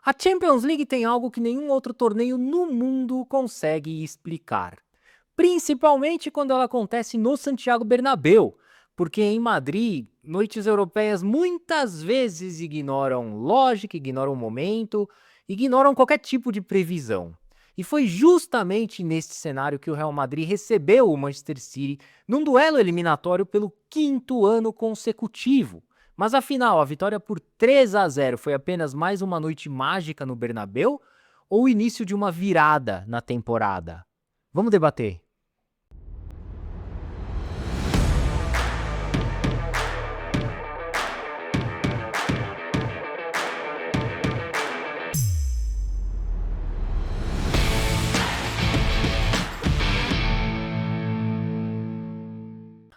A Champions League tem algo que nenhum outro torneio no mundo consegue explicar. Principalmente quando ela acontece no Santiago Bernabéu, porque em Madrid, noites europeias muitas vezes ignoram lógica, ignoram o momento, ignoram qualquer tipo de previsão. E foi justamente nesse cenário que o Real Madrid recebeu o Manchester City num duelo eliminatório pelo quinto ano consecutivo. Mas afinal, a vitória por 3-0 foi apenas mais uma noite mágica no Bernabéu ou o início de uma virada na temporada? Vamos debater.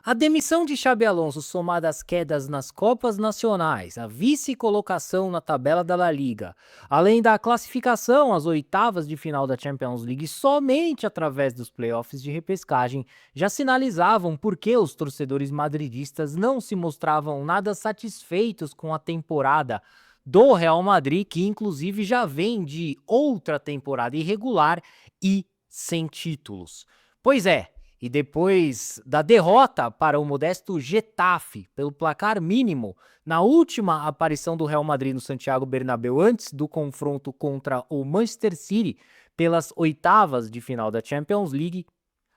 A demissão de Xabi Alonso, somada às quedas nas Copas Nacionais, a vice-colocação na tabela da La Liga, além da classificação às oitavas de final da Champions League somente através dos playoffs de repescagem, já sinalizavam por que os torcedores madridistas não se mostravam nada satisfeitos com a temporada do Real Madrid, que inclusive já vem de outra temporada irregular e sem títulos. Pois é. E depois da derrota para o modesto Getafe pelo placar mínimo na última aparição do Real Madrid no Santiago Bernabéu antes do confronto contra o Manchester City pelas oitavas de final da Champions League,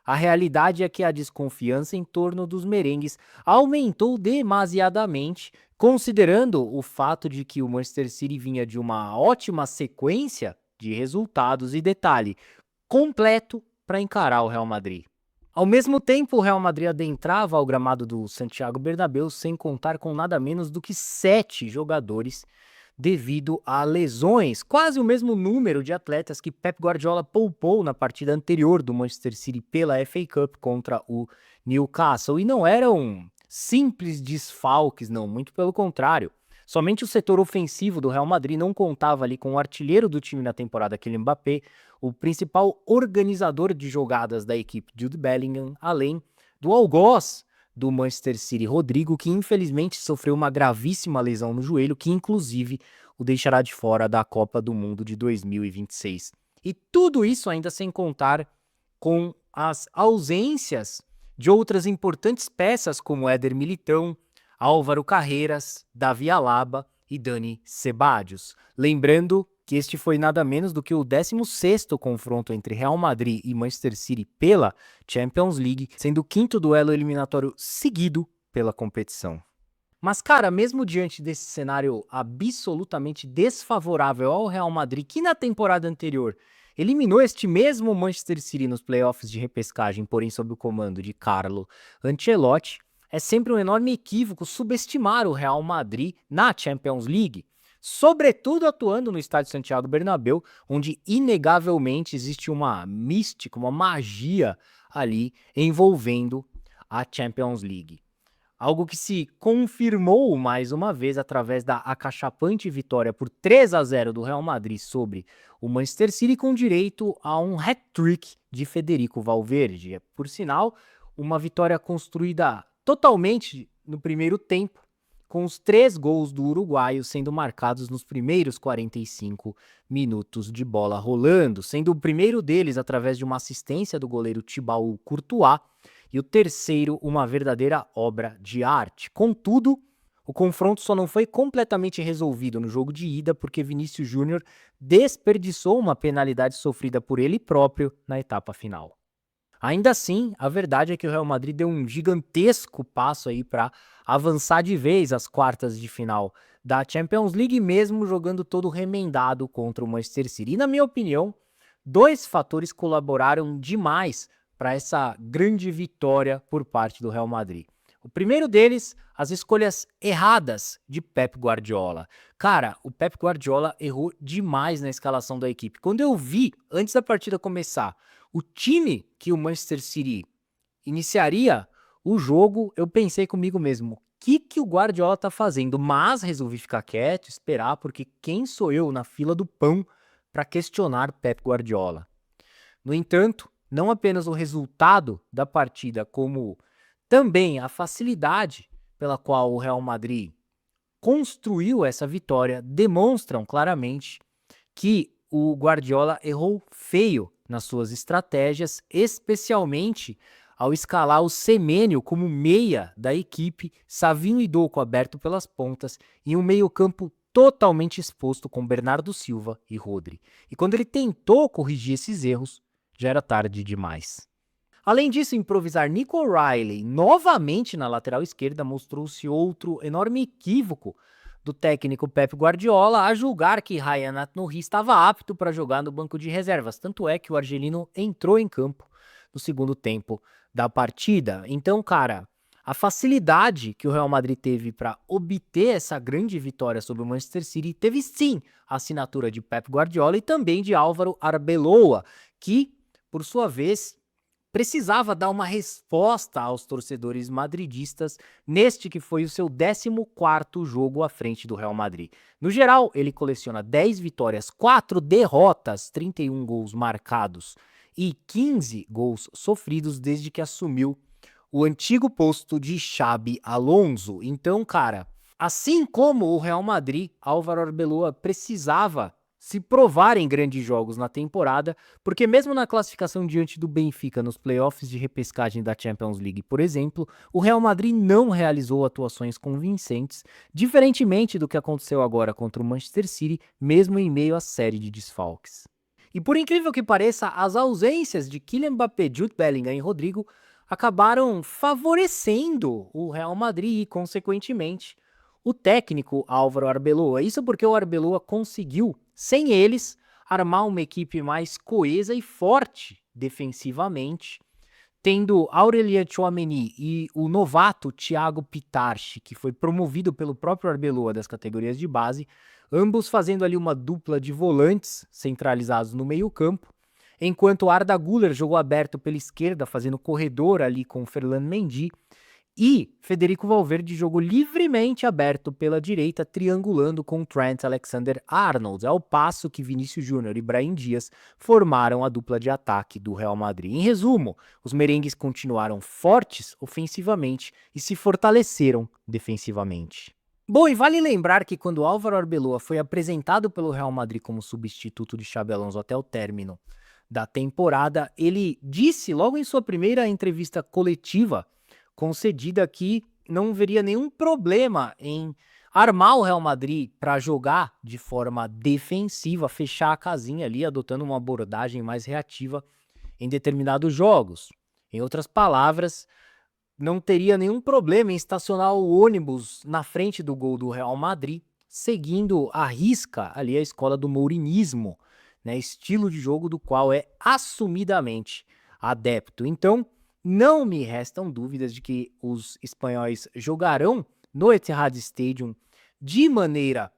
a realidade é que a desconfiança em torno dos merengues aumentou demasiadamente, considerando o fato de que o Manchester City vinha de uma ótima sequência de resultados e detalhe, completo para encarar o Real Madrid. Ao mesmo tempo, o Real Madrid adentrava ao gramado do Santiago Bernabéu sem contar com nada menos do que 7 jogadores devido a lesões, quase o mesmo número de atletas que Pep Guardiola poupou na partida anterior do Manchester City pela FA Cup contra o Newcastle. E não eram simples desfalques, não, muito pelo contrário. Somente o setor ofensivo do Real Madrid não contava ali com o artilheiro do time na temporada, Kylian Mbappé, o principal organizador de jogadas da equipe, Jude Bellingham, além do algoz do Manchester City, Rodrigo, que infelizmente sofreu uma gravíssima lesão no joelho, que inclusive o deixará de fora da Copa do Mundo de 2026. E tudo isso ainda sem contar com as ausências de outras importantes peças como Éder Militão, Álvaro Carreiras, Davi Alaba e Dani Ceballos. Lembrando que este foi nada menos do que o 16º confronto entre Real Madrid e Manchester City pela Champions League, sendo o quinto duelo eliminatório seguido pela competição. Mas, cara, mesmo diante desse cenário absolutamente desfavorável ao Real Madrid, que na temporada anterior eliminou este mesmo Manchester City nos playoffs de repescagem, porém sob o comando de Carlo Ancelotti, é sempre um enorme equívoco subestimar o Real Madrid na Champions League, sobretudo atuando no estádio Santiago Bernabéu, onde inegavelmente existe uma mística, uma magia ali envolvendo a Champions League. Algo que se confirmou mais uma vez através da acachapante vitória por 3-0 do Real Madrid sobre o Manchester City, com direito a um hat-trick de Federico Valverde. Por sinal, uma vitória construída totalmente no primeiro tempo, com os 3 gols do uruguaio sendo marcados nos primeiros 45 minutos de bola rolando, sendo o primeiro deles através de uma assistência do goleiro Thibaut Courtois, e o terceiro uma verdadeira obra de arte. Contudo, o confronto só não foi completamente resolvido no jogo de ida porque Vinícius Júnior desperdiçou uma penalidade sofrida por ele próprio na etapa final. Ainda assim, a verdade é que o Real Madrid deu um gigantesco passo aí para avançar de vez às quartas de final da Champions League, mesmo jogando todo remendado contra o Manchester City. E na minha opinião, 2 fatores colaboraram demais para essa grande vitória por parte do Real Madrid. O primeiro deles, as escolhas erradas de Pep Guardiola. Cara, o Pep Guardiola errou demais na escalação da equipe. Quando eu vi, antes da partida começar, o time que o Manchester City iniciaria o jogo, eu pensei comigo mesmo, o que o Guardiola tá fazendo? Mas resolvi ficar quieto, esperar, porque quem sou eu na fila do pão para questionar Pep Guardiola? No entanto, não apenas o resultado da partida, como também a facilidade pela qual o Real Madrid construiu essa vitória demonstram claramente que o Guardiola errou feio nas suas estratégias, especialmente ao escalar o Semenyo como meia da equipe, Savinho e Doku aberto pelas pontas e um meio-campo totalmente exposto com Bernardo Silva e Rodri. E quando ele tentou corrigir esses erros, já era tarde demais. Além disso, improvisar Nico Riley novamente na lateral esquerda mostrou-se outro enorme equívoco do técnico Pep Guardiola, a julgar que Ryan Nat-Nouri estava apto para jogar no banco de reservas. Tanto é que o argelino entrou em campo no segundo tempo da partida. Então, cara, a facilidade que o Real Madrid teve para obter essa grande vitória sobre o Manchester City teve sim a assinatura de Pep Guardiola e também de Álvaro Arbeloa, que, por sua vez, precisava dar uma resposta aos torcedores madridistas neste que foi o seu 14º jogo à frente do Real Madrid. No geral, ele coleciona 10 vitórias, 4 derrotas, 31 gols marcados e 15 gols sofridos desde que assumiu o antigo posto de Xabi Alonso. Então, cara, assim como o Real Madrid, Álvaro Arbeloa precisava se provar em grandes jogos na temporada, porque mesmo na classificação diante do Benfica nos playoffs de repescagem da Champions League, por exemplo, o Real Madrid não realizou atuações convincentes, diferentemente do que aconteceu agora contra o Manchester City, mesmo em meio à série de desfalques. E por incrível que pareça, as ausências de Kylian Mbappé, Jude Bellingham e Rodrigo acabaram favorecendo o Real Madrid e, consequentemente, o técnico Álvaro Arbeloa. Isso porque o Arbeloa conseguiu, sem eles, armar uma equipe mais coesa e forte defensivamente, tendo Aurélien Tchouaméni e o novato Thiago Pitarchi, que foi promovido pelo próprio Arbeloa das categorias de base, ambos fazendo ali uma dupla de volantes centralizados no meio-campo, enquanto Arda Güler jogou aberto pela esquerda, fazendo corredor ali com o Ferland Mendy, e Federico Valverde jogou livremente aberto pela direita, triangulando com Trent Alexander-Arnold, ao passo que Vinícius Júnior e Brahim Dias formaram a dupla de ataque do Real Madrid. Em resumo, os merengues continuaram fortes ofensivamente e se fortaleceram defensivamente. Bom, e vale lembrar que quando Álvaro Arbeloa foi apresentado pelo Real Madrid como substituto de Xabi Alonso até o término da temporada, ele disse logo em sua primeira entrevista coletiva concedida que não veria nenhum problema em armar o Real Madrid para jogar de forma defensiva, fechar a casinha ali, adotando uma abordagem mais reativa em determinados jogos. Em outras palavras, não teria nenhum problema em estacionar o ônibus na frente do gol do Real Madrid, seguindo à risca ali a escola do mourinismo, né, estilo de jogo do qual é assumidamente adepto. Então, não me restam dúvidas de que os espanhóis jogarão no Etihad Stadium de maneira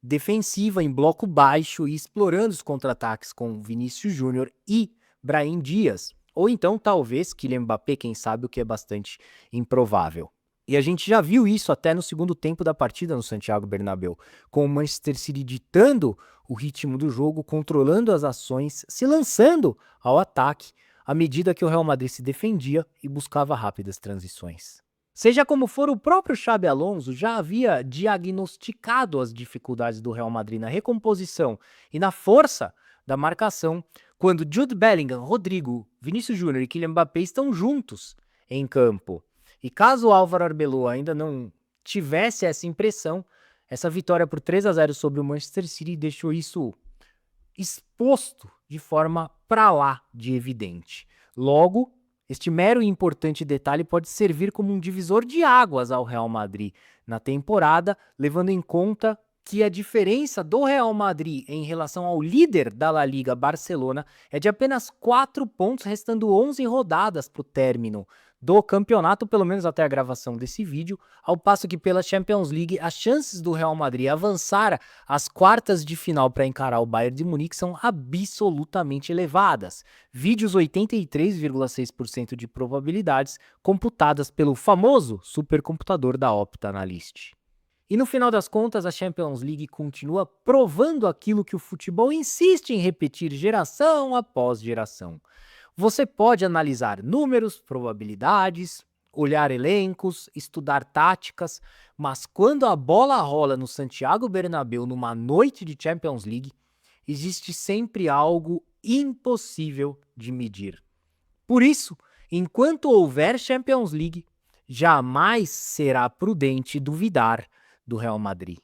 defensiva, em bloco baixo e explorando os contra-ataques com Vinícius Júnior e Brahim Dias. Ou então, talvez, Kylian Mbappé, quem sabe, o que é bastante improvável. E a gente já viu isso até no segundo tempo da partida no Santiago Bernabéu, com o Manchester City ditando o ritmo do jogo, controlando as ações, se lançando ao ataque, à medida que o Real Madrid se defendia e buscava rápidas transições. Seja como for, o próprio Xabi Alonso já havia diagnosticado as dificuldades do Real Madrid na recomposição e na força da marcação quando Jude Bellingham, Rodrigo, Vinícius Júnior e Kylian Mbappé estão juntos em campo. E caso o Álvaro Arbeloa ainda não tivesse essa impressão, essa vitória por 3-0 sobre o Manchester City deixou isso exposto de forma pra lá de evidente. Logo, este mero e importante detalhe pode servir como um divisor de águas ao Real Madrid na temporada, levando em conta que a diferença do Real Madrid em relação ao líder da La Liga, Barcelona, é de apenas 4 pontos, restando 11 rodadas para o término do campeonato, pelo menos até a gravação desse vídeo, ao passo que pela Champions League as chances do Real Madrid avançar às quartas de final para encarar o Bayern de Munique são absolutamente elevadas. Vídeos 83,6% de probabilidades computadas pelo famoso supercomputador da Opta Analyst. E no final das contas, a Champions League continua provando aquilo que o futebol insiste em repetir geração após geração. Você pode analisar números, probabilidades, olhar elencos, estudar táticas, mas quando a bola rola no Santiago Bernabéu numa noite de Champions League, existe sempre algo impossível de medir. Por isso, enquanto houver Champions League, jamais será prudente duvidar do Real Madrid.